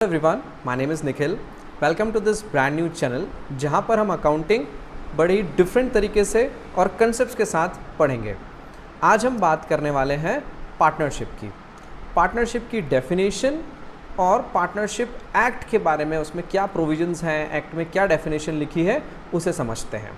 Everyone, my name is Nikhil. Welcome to this brand new channel जहां पर हम accounting बड़े ही डिफरेंट तरीके से और कंसेप्ट्स के साथ पढ़ेंगे। आज हम बात करने वाले हैं पार्टनरशिप की डेफिनेशन और पार्टनरशिप एक्ट के बारे में, उसमें क्या प्रोविजंस हैं, एक्ट में क्या डेफिनेशन लिखी है उसे समझते हैं।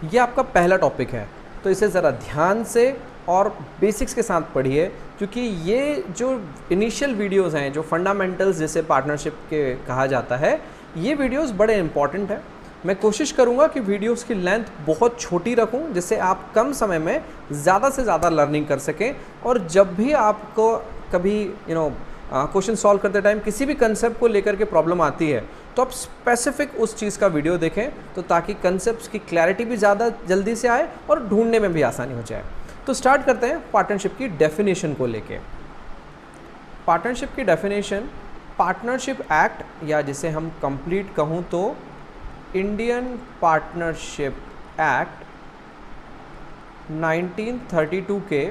ये आपका पहला टॉपिक है, तो इसे ज़रा ध्यान से और बेसिक्स के साथ पढ़िए, क्योंकि ये जो इनिशियल वीडियोस हैं, जो फंडामेंटल्स जिसे पार्टनरशिप के कहा जाता है, ये वीडियोस बड़े इंपॉर्टेंट हैं। मैं कोशिश करूँगा कि वीडियोस की लेंथ बहुत छोटी रखूँ, जिससे आप कम समय में ज़्यादा से ज़्यादा लर्निंग कर सकें। और जब भी आपको कभी क्वेश्चन सॉल्व करते टाइम किसी भी कंसेप्ट को लेकर के प्रॉब्लम आती है, तो आप स्पेसिफिक उस चीज़ का वीडियो देखें, तो ताकि कंसेप्ट्स की क्लैरिटी भी ज़्यादा जल्दी से आए और ढूंढने में भी आसानी हो जाए। तो स्टार्ट करते हैं पार्टनरशिप की डेफिनेशन को लेके। पार्टनरशिप की डेफिनेशन, पार्टनरशिप एक्ट, या जिसे हम कंप्लीट कहूँ तो इंडियन पार्टनरशिप एक्ट 1932 के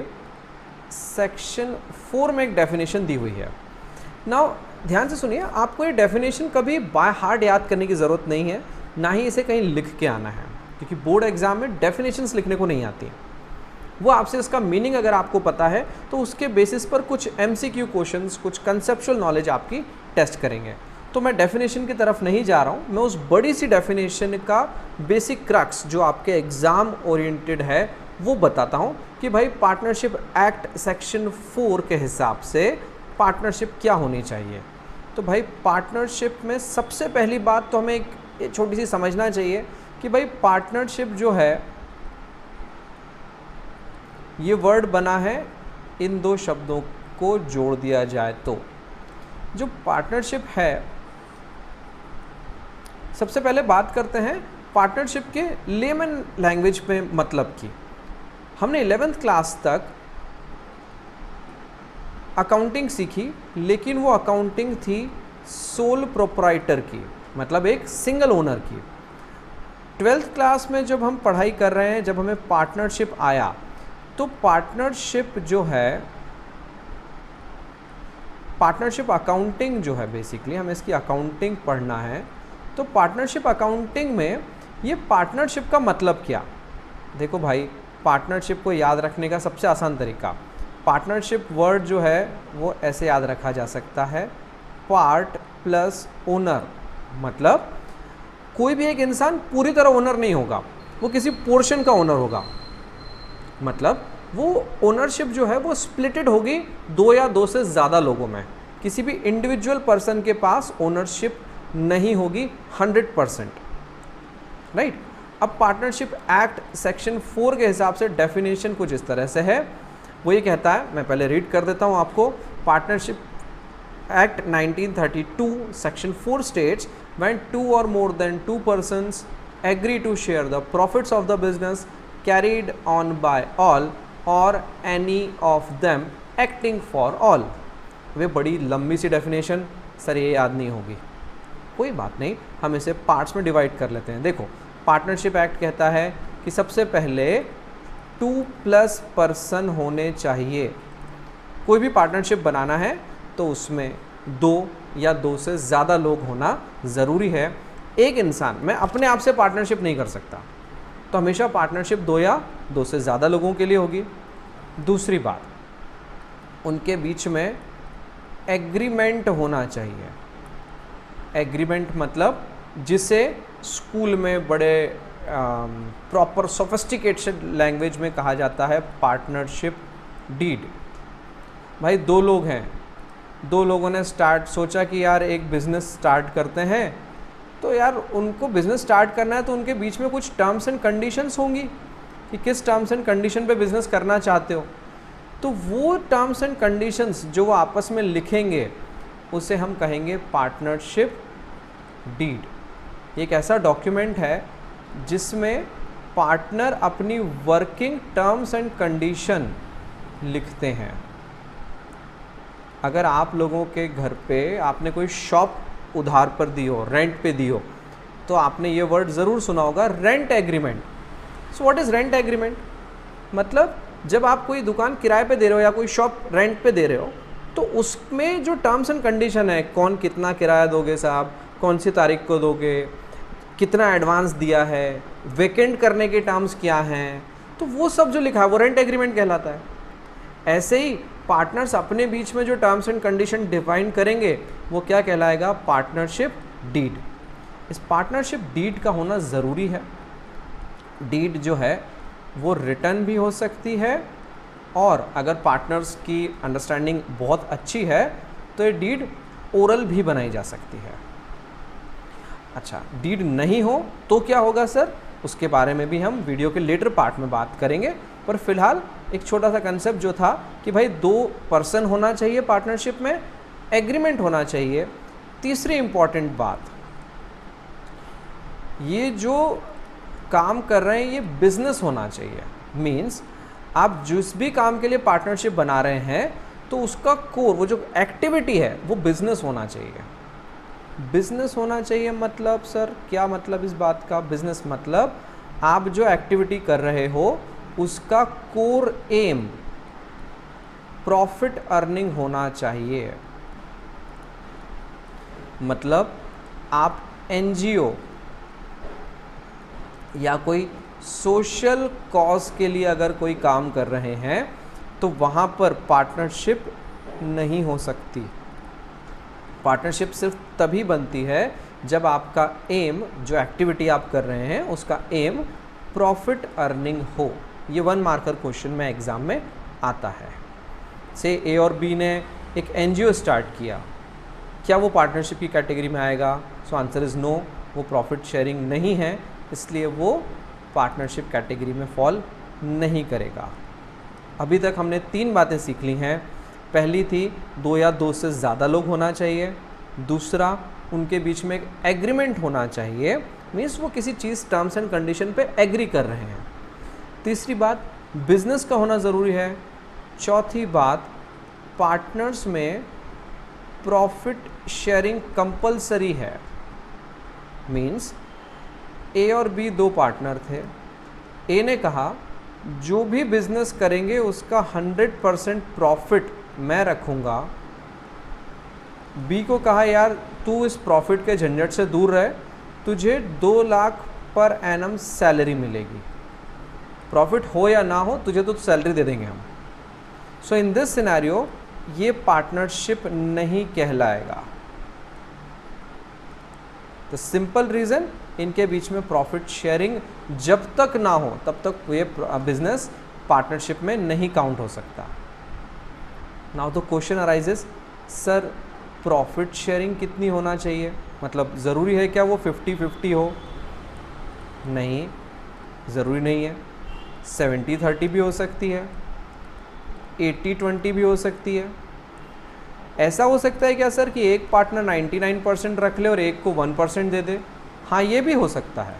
सेक्शन 4 में एक डेफिनेशन दी हुई है। नाउ ध्यान से सुनिए, आपको ये डेफिनेशन कभी बाय हार्ट याद करने की ज़रूरत नहीं है, ना ही इसे कहीं लिख के आना है, क्योंकि बोर्ड एग्जाम में डेफिनेशंस लिखने को नहीं आती। वो आपसे इसका मीनिंग अगर आपको पता है तो उसके बेसिस पर कुछ MCQ क्वेश्चंस, कुछ कंसेप्चुअल नॉलेज आपकी टेस्ट करेंगे। तो मैं डेफिनेशन की तरफ नहीं जा रहा हूँ, मैं उस बड़ी सी डेफिनेशन का बेसिक क्रक्स जो आपके एग्ज़ाम ओरिएंटेड है वो बताता हूँ कि भाई पार्टनरशिप एक्ट सेक्शन 4 के हिसाब से पार्टनरशिप क्या होनी चाहिए। तो भाई पार्टनरशिप में सबसे पहली बात तो हमें एक छोटी सी समझना चाहिए कि भाई पार्टनरशिप जो है, ये वर्ड बना है इन दो शब्दों को जोड़ दिया जाए तो जो पार्टनरशिप है। सबसे पहले बात करते हैं पार्टनरशिप के लेमन लैंग्वेज में मतलब की। हमने 11th क्लास तक अकाउंटिंग सीखी, लेकिन वो अकाउंटिंग थी सोल प्रोप्राइटर की, मतलब एक सिंगल ओनर की। 12th क्लास में जब हम पढ़ाई कर रहे हैं, जब हमें पार्टनरशिप आया, तो पार्टनरशिप जो है, पार्टनरशिप अकाउंटिंग जो है, बेसिकली हमें इसकी अकाउंटिंग पढ़ना है। तो पार्टनरशिप अकाउंटिंग में ये पार्टनरशिप का मतलब क्या। देखो भाई, पार्टनरशिप को याद रखने का सबसे आसान तरीका, पार्टनरशिप वर्ड जो है वो ऐसे याद रखा जा सकता है, पार्ट प्लस ओनर। मतलब कोई भी एक इंसान पूरी तरह ओनर नहीं होगा, वो किसी पोर्शन का ओनर होगा। मतलब वो ओनरशिप जो है वो स्प्लिटेड होगी 2 या 2 से ज़्यादा लोगों में। किसी भी इंडिविजुअल पर्सन के पास ओनरशिप नहीं होगी 100%, राइट। अब पार्टनरशिप एक्ट सेक्शन 4 के हिसाब से डेफिनेशन कुछ इस तरह से है। वो ये कहता है, मैं पहले रीड कर देता हूँ आपको। Partnership act 1932 section 4 states, when 2 or more than 2 persons agree to share the profits of the business carried on by all or any of them acting for all। वे बड़ी लंबी सी डेफिनेशन, सर ये याद नहीं होगी, कोई बात नहीं, हम इसे पार्ट्स में डिवाइड कर लेते हैं। देखो, पार्टनरशिप एक्ट कहता है कि सबसे पहले 2+ पर्सन होने चाहिए। कोई भी पार्टनरशिप बनाना है तो उसमें 2 या 2 से ज़्यादा लोग होना ज़रूरी है। एक इंसान, मैं अपने आप से पार्टनरशिप नहीं कर सकता, तो हमेशा पार्टनरशिप 2 या 2 से ज़्यादा लोगों के लिए होगी। दूसरी बात, उनके बीच में एग्रीमेंट होना चाहिए। एग्रीमेंट मतलब जिसे स्कूल में बड़े प्रॉपर सोफिस्टिकेटेड लैंग्वेज में कहा जाता है पार्टनरशिप डीड। भाई 2 लोग हैं, 2 लोगों ने सोचा कि यार एक बिज़नेस स्टार्ट करते हैं, तो यार उनको बिज़नेस स्टार्ट करना है तो उनके बीच में कुछ टर्म्स एंड कंडीशंस होंगी कि किस टर्म्स एंड कंडीशन पे बिज़नेस करना चाहते हो। तो वो टर्म्स एंड कंडीशंस जो वो आपस में लिखेंगे उसे हम कहेंगे पार्टनरशिप डीड। एक ऐसा डॉक्यूमेंट है जिसमें पार्टनर अपनी वर्किंग टर्म्स एंड कंडीशन लिखते हैं। अगर आप लोगों के घर पे आपने कोई शॉप उधार पर दी हो, रेंट पे दी हो, तो आपने ये वर्ड ज़रूर सुना होगा, rent agreement. So what is rent agreement? मतलब जब आप कोई दुकान किराए पे दे रहे हो या कोई शॉप रेंट पे दे रहे हो, तो उसमें जो टर्म्स एंड कंडीशन है, कौन कितना किराया दोगे साहब, कौन सी तारीख को दोगे, कितना एडवांस दिया है, वेकेंट करने के टर्म्स क्या हैं, तो वो सब जो लिखा है वो रेंट एग्रीमेंट कहलाता है। ऐसे ही पार्टनर्स अपने बीच में जो टर्म्स एंड कंडीशन डिफाइन करेंगे वो क्या कहलाएगा, पार्टनरशिप डीड। इस पार्टनरशिप डीड का होना ज़रूरी है। डीड जो है वो रिटर्न भी हो सकती है, और अगर पार्टनर्स की अंडरस्टैंडिंग बहुत अच्छी है तो ये डीड ओरल भी बनाई जा सकती है। अच्छा, डीड नहीं हो तो क्या होगा सर, उसके बारे में भी हम वीडियो के लेटर पार्ट में बात करेंगे। पर फिलहाल एक छोटा सा कंसेप्ट जो था कि भाई 2 पर्सन होना चाहिए पार्टनरशिप में, एग्रीमेंट होना चाहिए। तीसरी इंपॉर्टेंट बात, ये जो काम कर रहे हैं ये बिजनेस होना चाहिए। मीन्स आप जिस भी काम के लिए पार्टनरशिप बना रहे हैं तो उसका कोर, वो जो एक्टिविटी है वो बिजनेस होना चाहिए। बिजनेस होना चाहिए मतलब सर क्या मतलब इस बात का, बिजनेस मतलब आप जो एक्टिविटी कर रहे हो उसका कोर एम प्रॉफिट अर्निंग होना चाहिए। मतलब आप एनजीओ या कोई सोशल कॉज के लिए अगर कोई काम कर रहे हैं तो वहाँ पर पार्टनरशिप नहीं हो सकती। पार्टनरशिप सिर्फ तभी बनती है जब आपका एम, जो एक्टिविटी आप कर रहे हैं उसका एम प्रॉफिट अर्निंग हो। ये 1 मार्कर क्वेश्चन में एग्ज़ाम में आता है। से ए और बी ने एक एनजीओ स्टार्ट किया, क्या वो पार्टनरशिप की कैटेगरी में आएगा? सो आंसर इज़ नो, वो प्रॉफिट शेयरिंग नहीं है, इसलिए वो पार्टनरशिप कैटेगरी में फॉल नहीं करेगा। अभी तक हमने 3 बातें सीख ली हैं। पहली थी 2 या 2 से ज़्यादा लोग होना चाहिए। दूसरा, उनके बीच में एक एग्रीमेंट होना चाहिए, मीन्स वो किसी चीज़ टर्म्स एंड कंडीशन पे एग्री कर रहे हैं। तीसरी बात, बिजनेस का होना ज़रूरी है। चौथी बात, पार्टनर्स में प्रॉफिट शेयरिंग कंपलसरी है। मीन्स ए और बी 2 पार्टनर थे। ए ने कहा जो भी बिजनेस करेंगे उसका 100% प्रॉफिट मैं रखूँगा। बी को कहा यार तू इस प्रॉफिट के झंझट से दूर रहे, तुझे 2 लाख पर एनम सैलरी मिलेगी, प्रॉफिट हो या ना हो तुझे तो सैलरी दे देंगे हम। सो इन दिस सिनेरियो ये पार्टनरशिप नहीं कहलाएगा। द सिंपल रीज़न, इनके बीच में प्रॉफिट शेयरिंग जब तक ना हो तब तक ये बिजनेस पार्टनरशिप में नहीं काउंट हो सकता। Now the question arises, sir profit sharing कितनी होना चाहिए? मतलब ज़रूरी है क्या वो 50-50 हो? नहीं, ज़रूरी नहीं है। 70-30 भी हो सकती है, 80-20 भी हो सकती है। ऐसा हो सकता है क्या सर कि एक पार्टनर 99% रख ले और एक को 1% दे दे? हाँ, ये भी हो सकता है।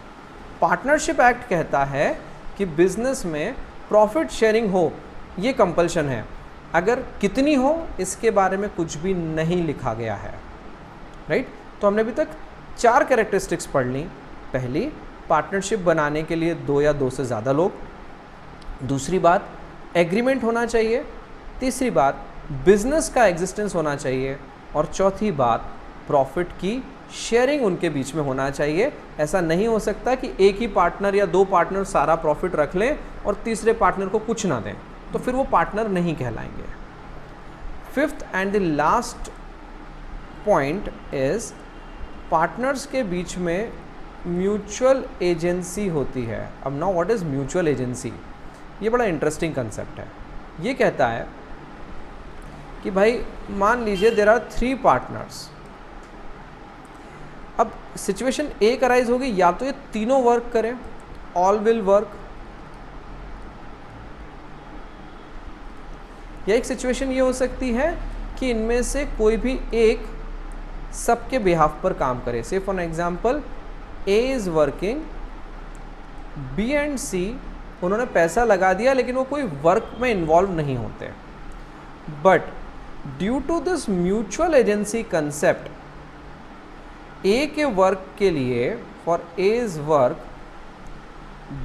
पार्टनरशिप एक्ट कहता है कि बिजनेस में प्रॉफिट शेयरिंग हो, ये कंपल्शन है। अगर कितनी हो इसके बारे में कुछ भी नहीं लिखा गया है, राइट। तो हमने अभी तक 4 कैरेक्टरिस्टिक्स पढ़ ली। पहली, पार्टनरशिप बनाने के लिए 2 या 2 से ज़्यादा लोग। दूसरी बात, एग्रीमेंट होना चाहिए। तीसरी बात, बिजनेस का एग्जिस्टेंस होना चाहिए। और चौथी बात, प्रॉफिट की शेयरिंग उनके बीच में होना चाहिए। ऐसा नहीं हो सकता कि एक ही पार्टनर या 2 पार्टनर सारा प्रॉफिट रख लें और तीसरे पार्टनर को कुछ ना दें, तो फिर वो पार्टनर नहीं कहलाएंगे। Fifth and the last point is, partners के बीच में म्यूचुअल एजेंसी होती है। अब now what is mutual agency? ये बड़ा इंटरेस्टिंग कंसेप्ट है। ये कहता है कि भाई मान लीजिए देयर आर 3 पार्टनर्स। अब सिचुएशन एक अराइज होगी, या तो ये तीनों वर्क करें, ऑल विल वर्क, या एक सिचुएशन ये हो सकती है कि इनमें से कोई भी एक सबके बिहाफ पर काम करे। Say for example, A is working, B and C उन्होंने पैसा लगा दिया लेकिन वो कोई वर्क में इन्वॉल्व नहीं होते। But due to this mutual agency concept, A के वर्क के लिए, for A's work,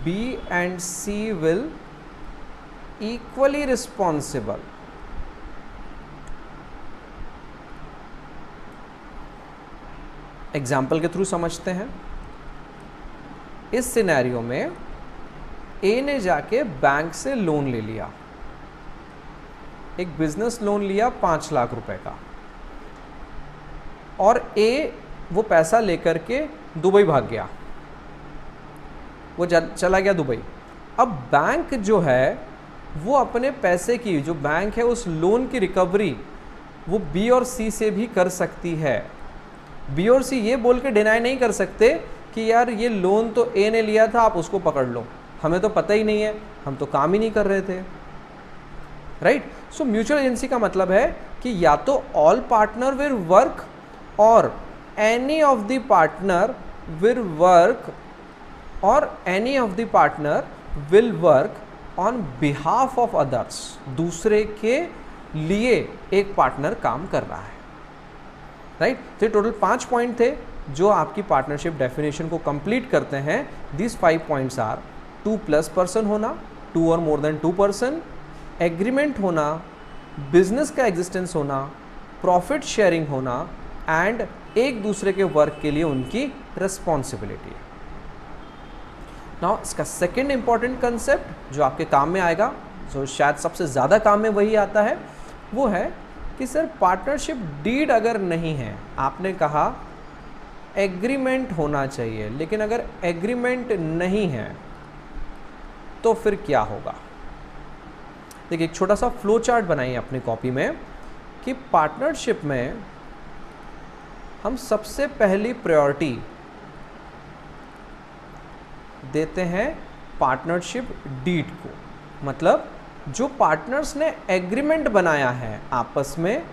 B and C will equally responsible. Example के थ्रू समझते हैं। इस सिनेरियो में ए ने जाके बैंक से लोन ले लिया, एक बिजनेस लोन लिया 5 लाख रुपए का, और ए वो पैसा लेकर के दुबई भाग गया, वो चला गया दुबई। अब बैंक जो है वो अपने पैसे की, जो बैंक है उस लोन की रिकवरी वो बी और सी से भी कर सकती है। बी और सी ये बोल के डिनाई नहीं कर सकते कि यार ये लोन तो ए ने लिया था, आप उसको पकड़ लो, हमें तो पता ही नहीं है, हम तो काम ही नहीं कर रहे थे, राइट। सो म्यूचुअल एजेंसी का मतलब है कि या तो ऑल पार्टनर विल वर्क और any of the partner will work और any of the partner will work on behalf of others. दूसरे के लिए एक पार्टनर काम कर रहा है, राइट। तो टोटल 5 पॉइंट थे जो आपकी पार्टनरशिप डेफिनेशन को कंप्लीट करते हैं। दिस 5 पॉइंट्स आर 2+ पर्सन होना, 2 और मोर देन 2 पर्सन, एग्रीमेंट होना, बिजनेस का एग्जिस्टेंस होना, प्रॉफिट शेयरिंग होना एंड एक दूसरे के वर्क के लिए उनकी रिस्पॉन्सिबिलिटी। नाउ इसका सेकेंड इंपॉर्टेंट कंसेप्ट जो आपके काम में आएगा, जो शायद सबसे ज़्यादा काम में वही आता है, वो है कि सर पार्टनरशिप डीड अगर नहीं है, आपने कहा एग्रीमेंट होना चाहिए, लेकिन अगर एग्रीमेंट नहीं है तो फिर क्या होगा। देखिए एक छोटा सा फ्लो चार्ट बनाइए अपनी कॉपी में कि पार्टनरशिप में हम सबसे पहली प्रायोरिटी देते हैं पार्टनरशिप डीड को। मतलब जो पार्टनर्स ने एग्रीमेंट बनाया है आपस में,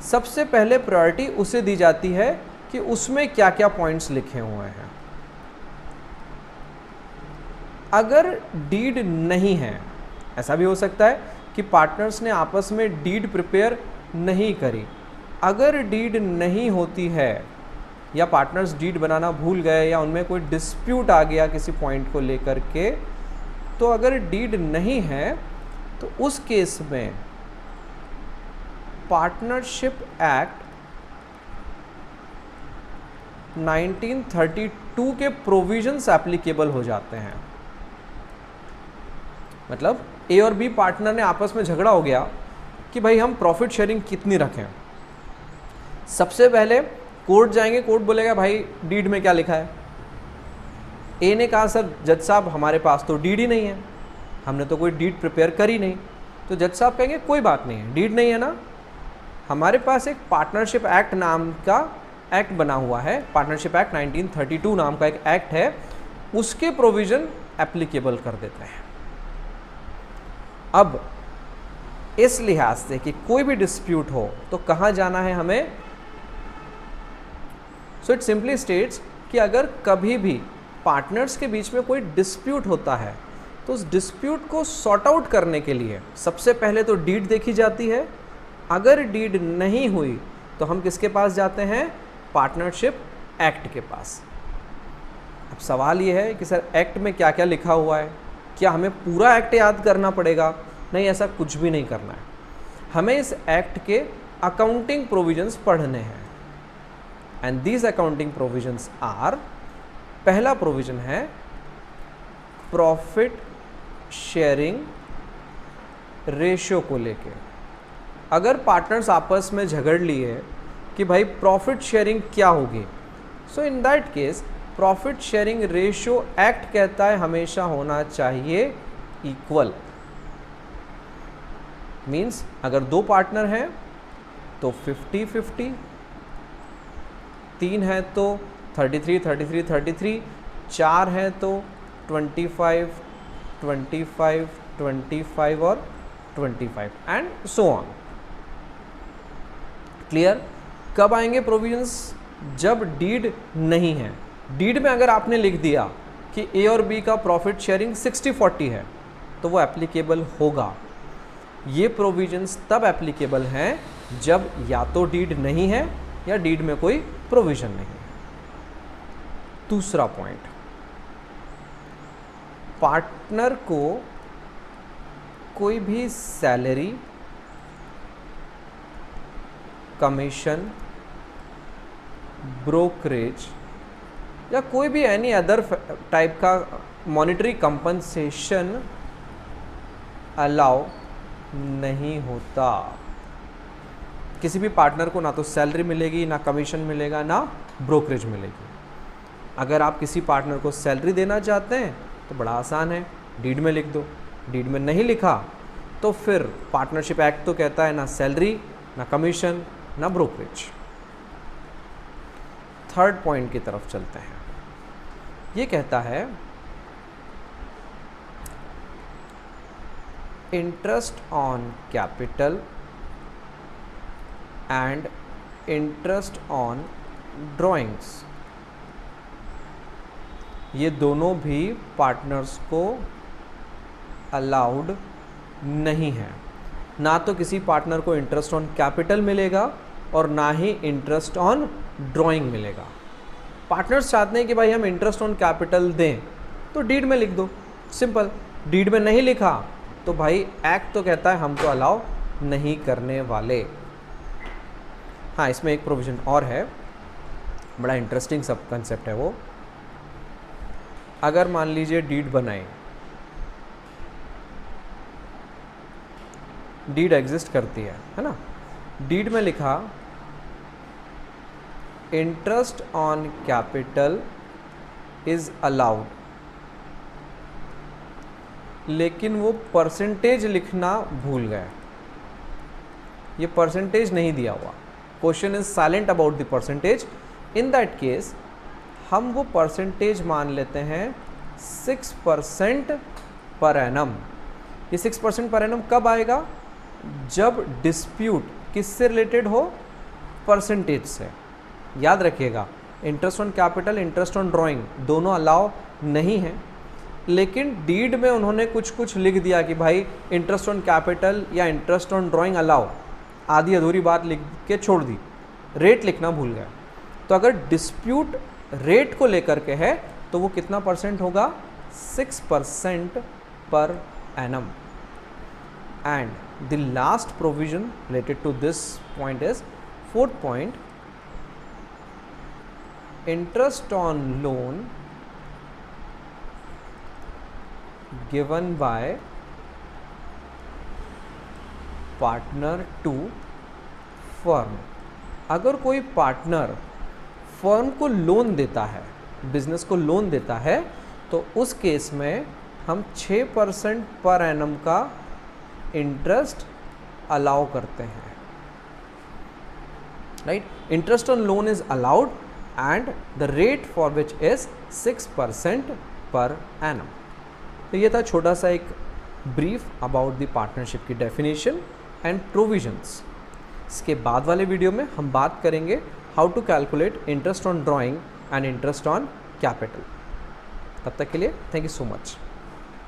सबसे पहले प्रायोरिटी उसे दी जाती है कि उसमें क्या क्या पॉइंट्स लिखे हुए हैं। अगर डीड नहीं है, ऐसा भी हो सकता है कि पार्टनर्स ने आपस में डीड प्रिपेयर नहीं करी। अगर डीड नहीं होती है या पार्टनर्स डीड बनाना भूल गए या उनमें कोई डिस्प्यूट आ गया किसी पॉइंट को लेकर के, तो अगर डीड नहीं है तो उस केस में पार्टनरशिप एक्ट 1932 के प्रोविजंस एप्लीकेबल हो जाते हैं। मतलब ए और बी पार्टनर ने आपस में झगड़ा हो गया कि भाई हम प्रॉफिट शेयरिंग कितनी रखें। सबसे पहले कोर्ट जाएंगे, कोर्ट बोलेगा भाई डीड में क्या लिखा है। ए ने कहा सर जज साहब हमारे पास तो डीड ही नहीं है, हमने तो कोई डीड प्रिपेयर करी नहीं। तो जज साहब कहेंगे कोई बात नहीं है, डीड नहीं है ना, हमारे पास एक पार्टनरशिप एक्ट नाम का एक्ट बना हुआ है, पार्टनरशिप एक्ट 1932 नाम का एक एक्ट है, उसके प्रोविजन एप्लीकेबल कर देते हैं। अब इस लिहाज से कि कोई भी डिस्प्यूट हो तो कहाँ जाना है हमें। सो इट सिंपली स्टेट्स कि अगर कभी भी पार्टनर्स के बीच में कोई डिस्प्यूट होता है तो उस डिस्प्यूट को सॉर्ट आउट करने के लिए सबसे पहले तो डीड देखी जाती है। अगर डीड नहीं हुई तो हम किसके पास जाते हैं, पार्टनरशिप एक्ट के पास। अब सवाल ये है कि सर एक्ट में क्या क्या लिखा हुआ है, क्या हमें पूरा एक्ट याद करना पड़ेगा? नहीं, ऐसा कुछ भी नहीं करना है। हमें इस एक्ट के अकाउंटिंग प्रोविजंस पढ़ने हैं and these accounting provisions are, पहला प्रोविजन है प्रॉफिट शेयरिंग रेशियो को लेके। अगर पार्टनर्स आपस में झगड़ लिए कि भाई प्रॉफिट शेयरिंग क्या होगी, so in that case profit sharing ratio act कहता है हमेशा होना चाहिए इक्वल। मीन्स अगर 2 पार्टनर हैं तो 50-50, 3 है तो 33-33-33, 4 है तो 25-25-25 और 25 एंड सो ऑन। क्लियर? कब आएंगे प्रोविजंस? जब डीड नहीं है। डीड में अगर आपने लिख दिया कि ए और बी का प्रॉफिट शेयरिंग 60-40 है तो वो एप्लीकेबल होगा। ये प्रोविजंस तब एप्लीकेबल हैं जब या तो डीड नहीं है या डीड में कोई प्रोविजन नहीं है। दूसरा पॉइंट, पार्टनर को कोई भी सैलरी, कमीशन ब्रोकरेज या कोई भी एनी अदर टाइप का मॉनेटरी कंपनसेशन अलाउ नहीं होता। किसी भी पार्टनर को ना तो सैलरी मिलेगी, ना कमीशन मिलेगा, ना ब्रोकरेज मिलेगी। अगर आप किसी पार्टनर को सैलरी देना चाहते हैं तो बड़ा आसान है, डीड में लिख दो। डीड में नहीं लिखा तो फिर पार्टनरशिप एक्ट तो कहता है ना सैलरी, ना कमीशन, ना ब्रोकरेज। थर्ड पॉइंट की तरफ चलते हैं। ये कहता है interest on capital and interest on drawings, ये दोनों भी पार्टनर्स को अलाउड नहीं है। ना तो किसी पार्टनर को इंटरेस्ट ऑन कैपिटल मिलेगा और ना ही इंटरेस्ट ऑन ड्राइंग मिलेगा। पार्टनर्स चाहते हैं कि भाई हम इंटरेस्ट ऑन कैपिटल दें तो डीड में लिख दो, सिंपल। डीड में नहीं लिखा तो भाई एक्ट तो कहता है हम तो अलाउ नहीं करने वाले। हाँ, इसमें एक प्रोविज़न और है, बड़ा इंटरेस्टिंग सब कंसेप्ट है वो। अगर मान लीजिए डीड बनाए, डीड एग्जिस्ट करती है ना, डीड में लिखा interest on capital is allowed, लेकिन वो परसेंटेज लिखना भूल गए, ये परसेंटेज नहीं दिया हुआ। Question is silent about the percentage. In that case हम वो परसेंटेज मान लेते हैं 6% पर एनम। ये 6% पर एनम कब आएगा? जब डिस्प्यूट किससे रिलेटेड हो? परसेंटेज से। याद रखिएगा, interest on capital, interest on drawing दोनों अलाउ नहीं है, लेकिन डीड में उन्होंने कुछ लिख दिया कि भाई इंटरेस्ट ऑन कैपिटल या इंटरेस्ट ऑन ड्राइंग अलाउ, आधी अधूरी बात लिख के छोड़ दी, रेट लिखना भूल गए। तो अगर डिस्प्यूट रेट को लेकर के है तो वो कितना परसेंट होगा? 6% per annum. And the last provision related to this point is fourth point, interest on loan given by partner to firm. अगर कोई पार्टनर फर्म को लोन देता है, बिजनेस को लोन देता है, तो उस केस में हम 6% पर एनम का इंटरेस्ट अलाउ करते हैं, right. Interest on loan is allowed and the rate for which is 6% per annum. तो ये था छोटा सा एक ब्रीफ अबाउट द पार्टनरशिप की डेफिनेशन एंड प्रोविजंस। इसके बाद वाले वीडियो में हम बात करेंगे how to calculate interest on drawing and interest on capital. तब तक के लिए थैंक यू सो मच।